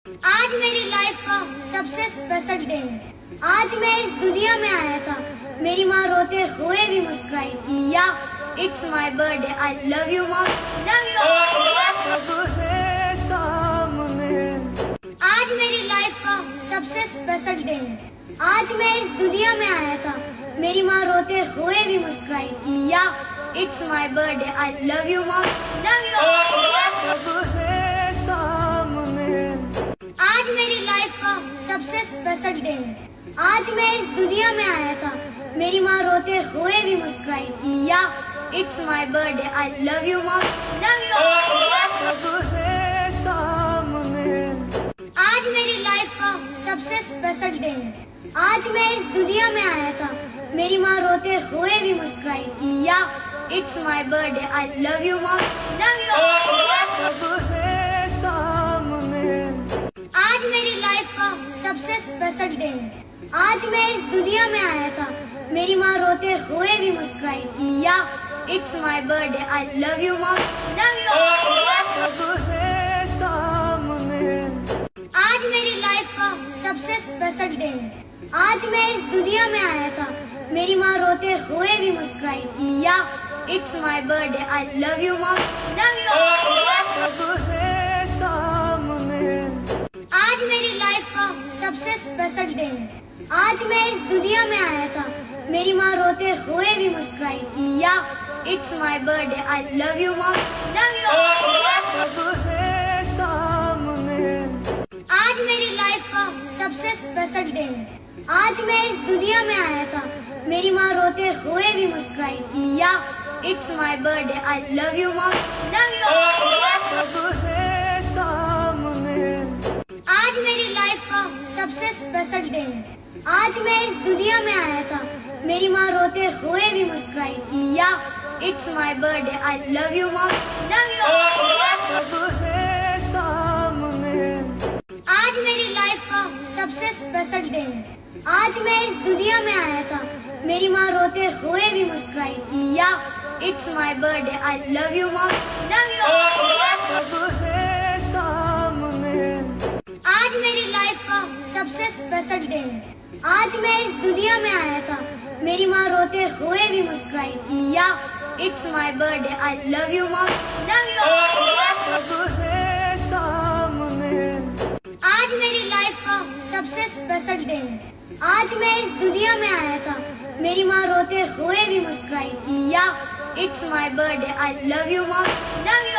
आज मेरी लाइफ का सबसे स्पेशल डे है। आज मैं इस दुनिया में आया था, मेरी माँ रोते हुए भी मुस्कुराई थी। या it's my birthday, I love you mom, love you. आज मेरी लाइफ का सबसे स्पेशल डे है। आज मैं इस दुनिया में आया था, मेरी माँ रोते हुए भी मुस्कुराई थी। या it's my birthday, I love you mom, love you. आज मेरी लाइफ का सबसे स्पेशल डे है। आज मैं इस दुनिया में आया था, मेरी माँ रोते हुए भी मुस्कुराई थी। या it's my birthday, I love you mom, love you. आज मेरी लाइफ का सबसे स्पेशल डे है। आज मैं इस दुनिया में आया था, मेरी माँ रोते हुए भी मुस्कुराई थी। या it's my birthday, I love you mom, love you. आज मेरी लाइफ का सबसे स्पेशल डे है। आज मैं इस दुनिया में आया था, मेरी माँ रोते हुए भी मुस्कुराई थी। या it's my birthday, I love you mom, love you. आज मेरी लाइफ का सबसे स्पेशल डे है। आज मैं इस दुनिया में आया था, मेरी माँ रोते हुए भी मुस्कुराई थी। या it's my birthday, I love you mom, love you. आज मेरी लाइफ का सबसे स्पेशल डे है। आज मैं इस दुनिया में आया था, मेरी माँ रोते हुए भी मुस्कुराई थी। या it's my birthday, I love you mom, love you. आज मेरी लाइफ का सबसे स्पेशल डे है। आज मैं इस दुनिया में आया था, मेरी माँ रोते हुए भी मुस्कुराई थी। या it's my birthday, I love you mom, love you. आज मेरी लाइफ का सबसे स्पेशल डे है। आज मैं इस दुनिया में आया था, मेरी माँ रोते हुए भी मुस्कुराई थी। या it's my birthday, I love you mom, love you. आज मेरी लाइफ का सबसे स्पेशल डे है। आज मैं इस दुनिया में आया था, मेरी माँ रोते हुए भी मुस्कुराई थी। या it's my birthday, I love you mom, love you. आज मेरी लाइफ का सबसे स्पेशल डे है। आज मैं इस दुनिया में आया था, मेरी माँ रोते हुए भी मुस्कुराई थी। या it's my birthday, I love you mom, love you. आज मेरी लाइफ का सबसे स्पेशल डे है। आज मैं इस दुनिया में आया था, मेरी माँ रोते हुए भी मुस्कुराई थी। या it's my birthday, I love you mom, love you.